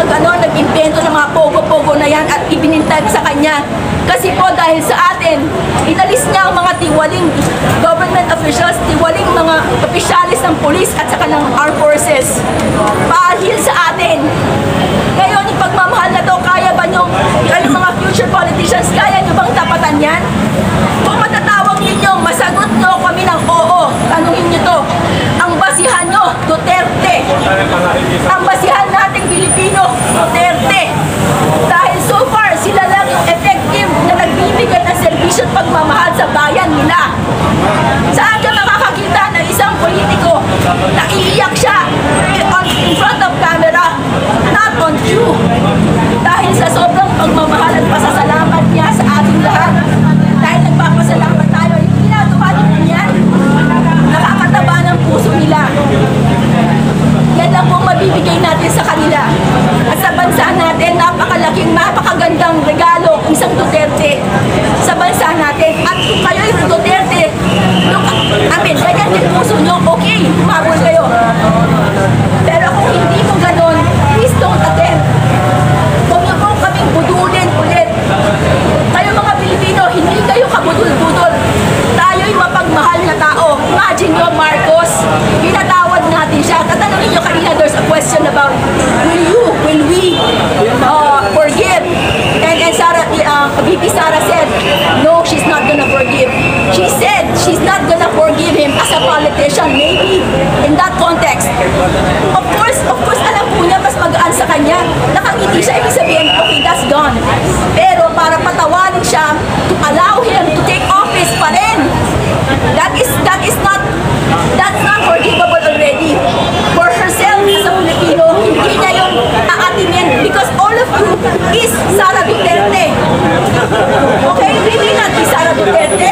nag-invento ng mga pogo-pogo na yan at ibinintag sa kanya. Kasi po dahil sa atin, inalis niya ang mga tiwaling government officials, tiwaling mga opisyalis ng police at saka ng armed forces. Pahil sa atin. Ngayon, yung pagmamahal na to, kaya ba nyo, yung mga future politicians, kaya nyo bang tapatan yan? Kung matatawag ninyo, masagot nyo kami ng oo. Tanungin nyo to. Ang basihan nyo, Duterte. Ang basihan nating Pilipino, Duterte. Dahil so far, sila lang yung effective na nagbibigay ng serbisyo at pagmamahal sa bayan nila. Saan ka makakakita ng isang politiko na iiyak siya in front of camera, not on cue? Dahil sa sobrang pagmamahal at pasasalamat niya sa ating lahat. Dahil nagpapasalamat tayo, yung ginagawa nila yan, nakakataba ng puso nila. Yan lang po mabibigay natin sa kanila. At sa bansa natin, napakagandang regalo ang isang Duterte sa bansa natin. At kung kayo yung Duterte, ganyan din puso nyo, okay, humabol kayo. Pero kung hindi mo ganon, please don't attend. Huwag nyo pong kaming budulin ulit. Kayo mga Pilipino, hindi kayo kabudul-budol. Tayo'y mapagmahal na tao. Imagine nyo, Marcos, pinatawad natin siya. Tatanungin nyo kanina, there's a question about, will we forgive? And Sarah, VP Sara said, no, she's not gonna forgive. She said she's not gonna forgive him as a politician, maybe in that context. Of course, alam po niya, mas magaan sa kanya. Nakangiti siya, ibig sabihin, okay, that's gone. Pero para patawanin siya, to allow him to take office pa rin, that's not forgivable already. For herself as a Filipino, hindi niya yung aatinin because all of you is Sara Duterte. Okay? We may not be Sara Duterte.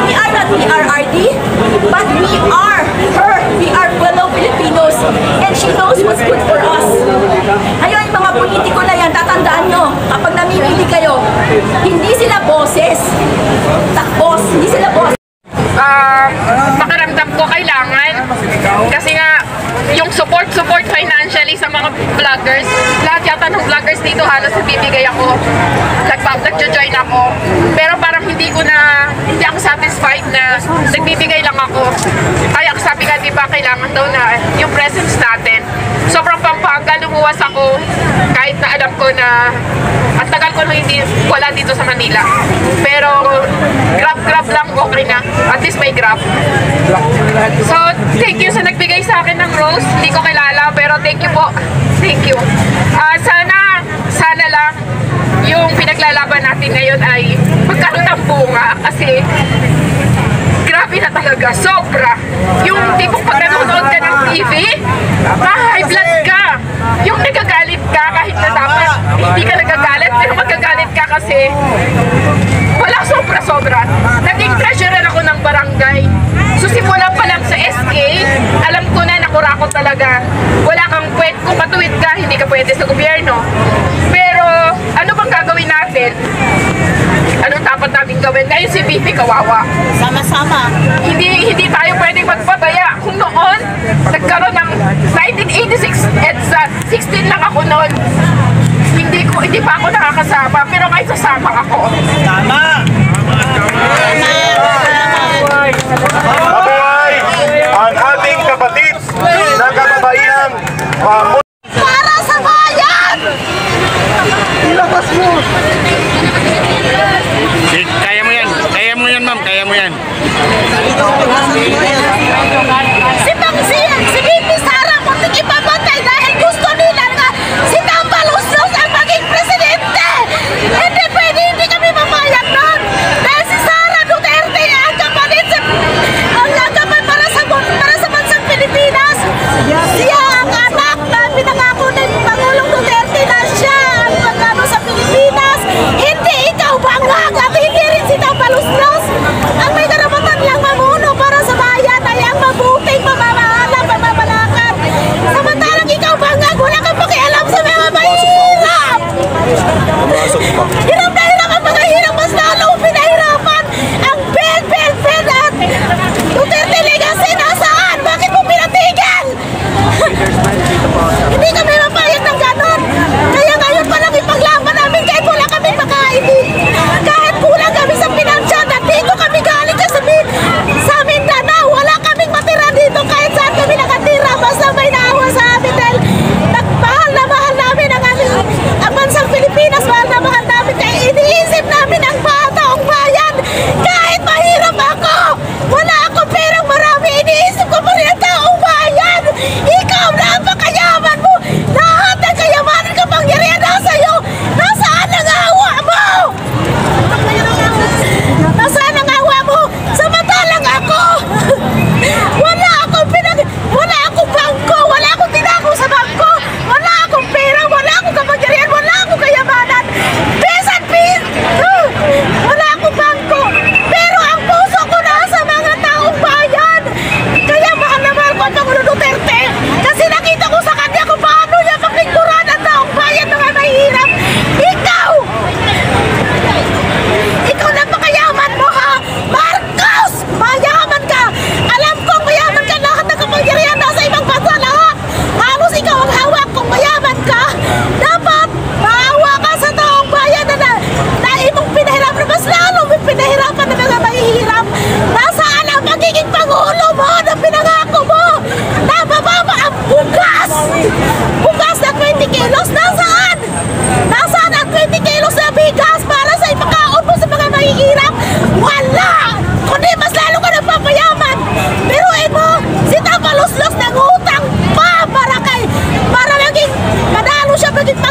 We are not PRRD, but we are her. We are fellow Filipinos and she knows what's good for us. Ayun, yung mga politiko na yan, tatandaan nyo, kapag namimili kayo, hindi sila boses. Boss, hindi sila boss. Pakiramdam ko kailangan kasi nga yung support financially sa mga vloggers, lahat yata ng vloggers dito halos nagbibigay ako, nagjo-join ako, pero parang hindi ako satisfied na nagbibigay lang ako. Kaya sabi nga diba kailangan daw na yung presence natin. Sobrang Pampanga, lumuwas ako kahit na alam ko na at tagal ko nung wala dito sa Manila, pero grab lang, okay na, at least may grab. So thank you sa nagbigay sa akin ng rose, hindi ko kilala pero thank you po, thank you. Sana lang yung pinaglalaban natin ngayon ay magkaroon ng bunga kasi grabe na talaga, sobra. Yung tipong pag nanonood ka ng TV, high blood ka. Yung nagagalit ka kahit na dapat hindi ka nagagalit, pero magagalit ka kasi wala, sobra-sobra. Naging treasurer ako ng barangay. So simula pa lang sa SK, alam ko na nakurakot talaga. Wala kang pwede, kung matuwid ka, hindi ka pwede sa gobyerno. Pero ano bang gagawin natin? Anong dapat natin gawin? Ngayon si VP kawawa. Sama-sama. Hindi tayo pwedeng magpabaya. Kung noon, nagkaroon ng 1986, EDSA, 16 lang ako noon. Hindi pa ako nakakasama, pero kahit sasama ako. Tama! Mabuhay ang ating kapatid na kababayan Para sa bayan! Ilabas mo! Kaya mo yan ma'am, kaya mo yan. Si VP Sara muntik ipapatay dahil gusto nila nga si Tambaluslos ang maging presidente! Hindi pwede, hindi kami mamayag nun! Dahil si Sara Duterte ang kapatid para sa bansang Pilipinas! Siya ang anak na pinangako ng Pangulong Duterte na siya ang pagkano sa Pilipinas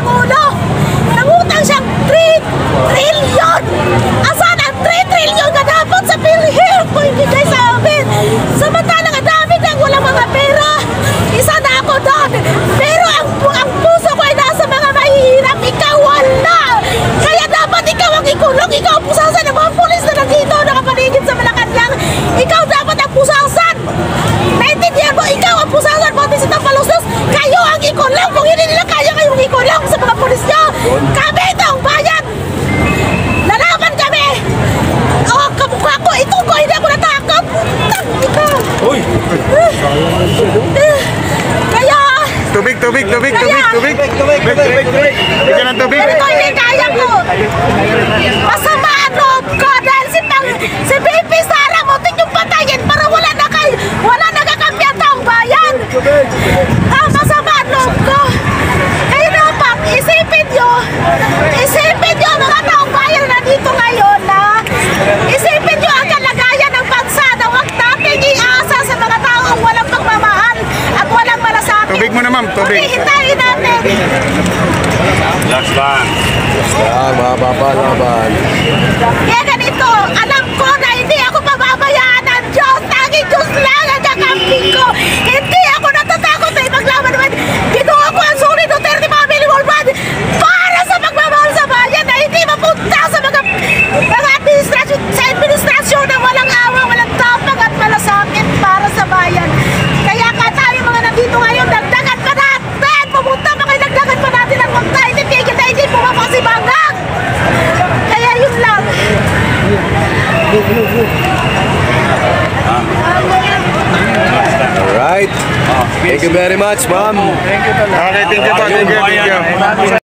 Pangulo. Nangutang siyang 3 trillion. Asan ang 3 trillion na dapat sa PhilHealth kung ibigay sa amin? Samantalang ang dami nang walang mga pera. Isa na ako doon. Pero ang puso ko ay nasa mga mahihirap. Ikaw wala. Kaya dapat ikaw ang ikulong. Ikaw ang pusasan ng mga pulis na nandito nakapaligid sa Malacanang. Ikaw dapat ang pusasan. Naintindihan mo? Ikaw ang pusasan. Pati si Tampaluslos. Kayo ang ikulong. Kung hindi nila kaya kayong ikulong sa mga pulis nyo. Kami itong bayan. Lalaban kami. Oh, kamukha ko. Ito ko. Hindi ako natakot. Ikaw. Uy! Kaya... Tubig. Bigyan ng tubig. Ito hindi kaya ko. Masama ang loob ko dahil si BP Sara muntik yung patayin para wala na kakampi ang taong bayan. Masama ang loob ko. Kaya dapat isipin nyo mga taong bayan na dito ngayon na isipin nyo ang kalagayan ng bansa na huwag natin iasa sa mga taong walang pagmamahal at walang malasakit. Tubig mo na, ma'am, tubig. Hintayin natin. Last one. Laban. Kaya ganito, alam ko na hindi ako pababayaan ng Diyos. Tanging Diyos lang ang kakampi ko. Hindi ako natatakot na ipaglaban naman. Ginawa ko ang Suri Duterte Family Worldwide para sa pagmamahal sa bayan na hindi mapunta sa mga administrasyon na walang awa, walang tapang at malasakit para sa bayan. Kaya ka tayo mga nandito ngayon, dagdagan pa natin! Pumunta pa kayo, dagdagan pa natin ang munta. Hindi tigil na hindi pumapasibangang! Kaya yun lang. Alright. Thank you very much, ma'am. Okay, thank you.